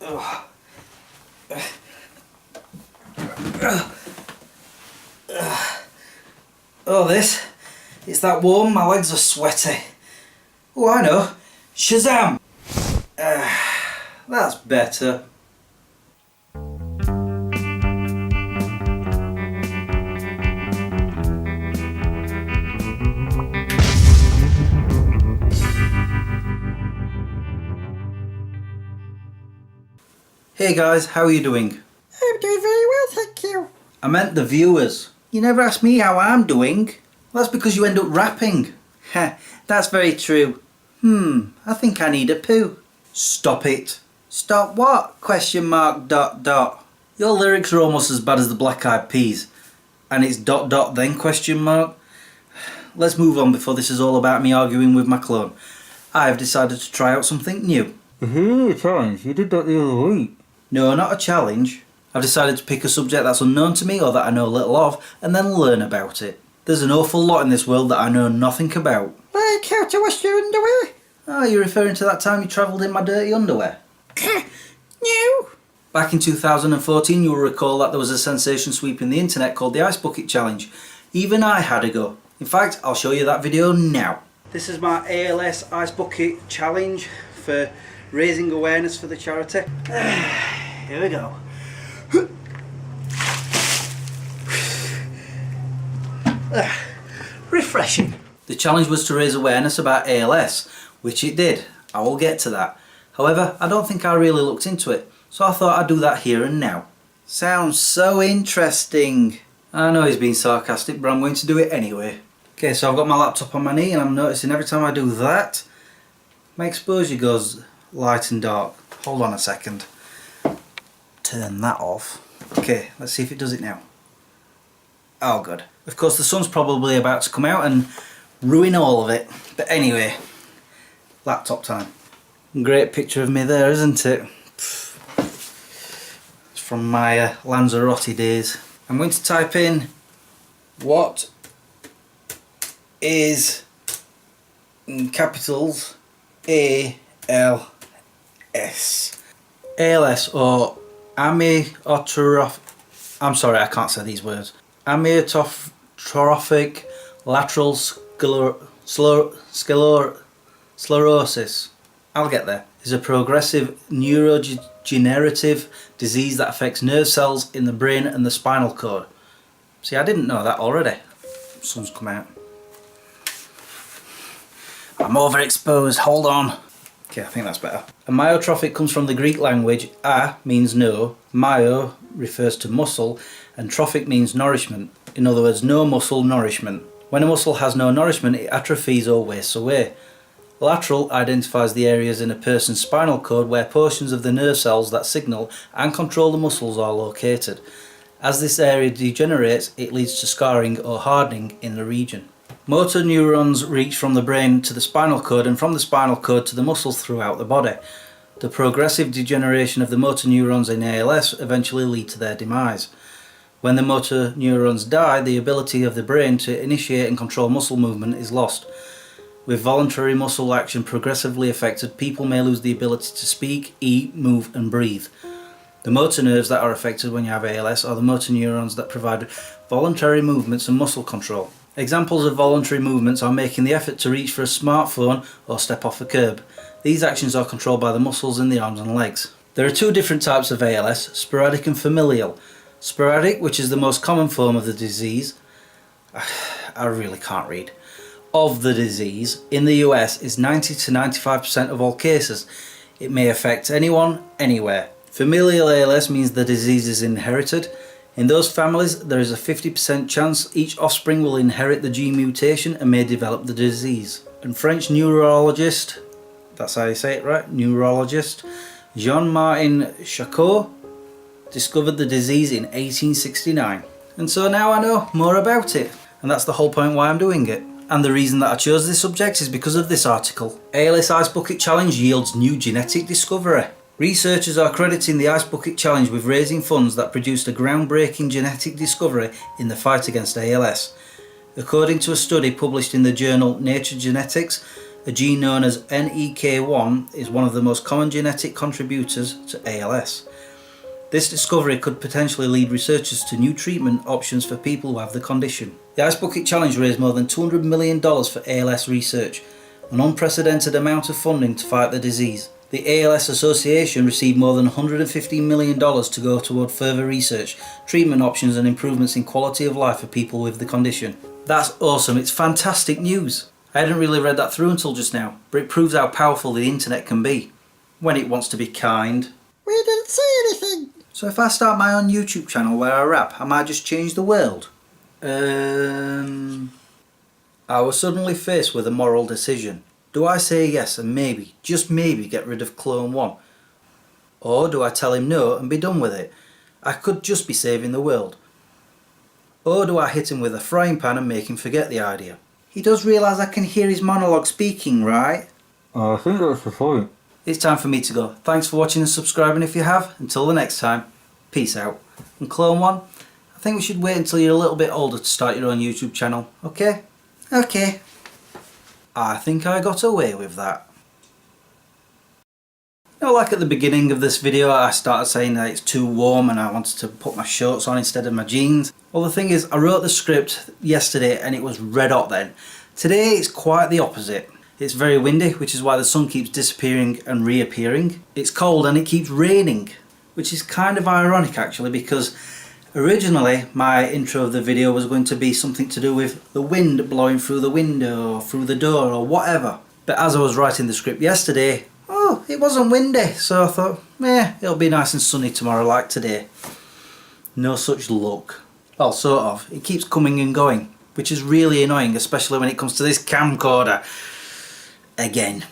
Oh, this? It's that warm, my legs are sweaty. Oh, I know. Shazam! That's better. Hey guys, how are you doing? I'm doing very well, thank you. I meant the viewers. You never asked me how I'm doing. Well, that's because you end up rapping. Heh, that's very true. I think I need a poo. Stop it. Stop what? ? Your lyrics are almost as bad as the Black Eyed Peas. And it's ... then ? Let's move on before this is all about me arguing with my clone. I have decided to try out something new. A challenge? You did that the other week. No, not a challenge. I've decided to pick a subject that's unknown to me or that I know little of, and then learn about it. There's an awful lot in this world that I know nothing about. Like how to wash your underwear? Oh, you're referring to that time you travelled in my dirty underwear? No. Back in 2014, you'll recall that there was a sensation sweeping the internet called the Ice Bucket Challenge. Even I had a go. In fact, I'll show you that video now. This is my A.L.S. Ice Bucket Challenge for raising awareness for the charity. Here we go. Refreshing. The challenge was to raise awareness about ALS, which it did. I will get to that. However, I don't think I really looked into it, so I thought I'd do that here and now. Sounds so interesting. I know he's being sarcastic, but I'm going to do it anyway. Okay, so I've got my laptop on my knee and I'm noticing every time I do that, my exposure goes light and dark. Hold on a second. Turn that off. Okay, let's see if it does it now. Oh good. Of course the sun's probably about to come out and ruin all of it. But anyway, laptop time. Great picture of me there, isn't it? It's from my Lanzarote days. I'm going to type in what is in capitals A.L.S. A.L.S. or amyotrophic. I'm sorry, I can't say these words. Amyotrophic lateral sclerosis. I'll get there. Is a progressive neurodegenerative disease that affects nerve cells in the brain and the spinal cord. See, I didn't know that already. Sun's come out. I'm overexposed, hold on. Okay, I think that's better. Amyotrophic comes from the Greek language. A means no, myo refers to muscle, and trophic means nourishment. In other words, no muscle nourishment. When a muscle has no nourishment, it atrophies or wastes away. Lateral identifies the areas in a person's spinal cord where portions of the nerve cells that signal and control the muscles are located. As this area degenerates, it leads to scarring or hardening in the region. Motor neurons reach from the brain to the spinal cord and from the spinal cord to the muscles throughout the body. The progressive degeneration of the motor neurons in ALS eventually lead to their demise. When the motor neurons die, the ability of the brain to initiate and control muscle movement is lost. With voluntary muscle action progressively affected, people may lose the ability to speak, eat, move and breathe. The motor nerves that are affected when you have ALS are the motor neurons that provide voluntary movements and muscle control. Examples of voluntary movements are making the effort to reach for a smartphone or step off a curb. These actions are controlled by the muscles in the arms and legs. There are two different types of ALS, sporadic and familial. Sporadic, which is the most common form of the disease, I really can't read, of the disease in the US is 90 to 95% of all cases. It may affect anyone, anywhere. Familial ALS means the disease is inherited. In those families, there is a 50% chance each offspring will inherit the gene mutation and may develop the disease. And French neurologist, that's how you say it right, neurologist, Jean-Martin Charcot discovered the disease in 1869. And so now I know more about it. And that's the whole point why I'm doing it. And the reason that I chose this subject is because of this article. A.L.S. Ice Bucket Challenge yields new genetic discovery. Researchers are crediting the Ice Bucket Challenge with raising funds that produced a groundbreaking genetic discovery in the fight against ALS. According to a study published in the journal Nature Genetics, A gene known as NEK1 is one of the most common genetic contributors to ALS. This discovery could potentially lead researchers to new treatment options for people who have the condition. The Ice Bucket Challenge raised more than $200 million for ALS research, an unprecedented amount of funding to fight the disease. The ALS Association received more than $115 million to go toward further research, treatment options and improvements in quality of life for people with the condition. That's awesome, it's fantastic news. I hadn't really read that through until just now, but it proves how powerful the internet can be, when it wants to be kind. We didn't say anything. So if I start my own YouTube channel where I rap, I might just change the world. I was suddenly faced with a moral decision. Do I say yes and maybe, just maybe, get rid of Clone 1? Or do I tell him no and be done with it? I could just be saving the world. Or do I hit him with a frying pan and make him forget the idea? He does realise I can hear his monologue speaking, right? I think that's the point. It's time for me to go. Thanks for watching and subscribing if you have. Until the next time, peace out. And Clone 1, I think we should wait until you're a little bit older to start your own YouTube channel, okay? Okay. I think I got away with that. You know, like at the beginning of this video I started saying that it's too warm and I wanted to put my shorts on instead of my jeans. Well, the thing is, I wrote the script yesterday and it was red hot then. Today it's quite the opposite. It's very windy, which is why the sun keeps disappearing and reappearing. It's cold and it keeps raining, which is kind of ironic actually, because originally my intro of the video was going to be something to do with the wind blowing through the window or through the door or whatever. But as I was writing the script yesterday, oh, it wasn't windy, so I thought, it'll be nice and sunny tomorrow like today. No such luck. Well, sort of. It keeps coming and going, which is really annoying, especially when it comes to this camcorder. Again.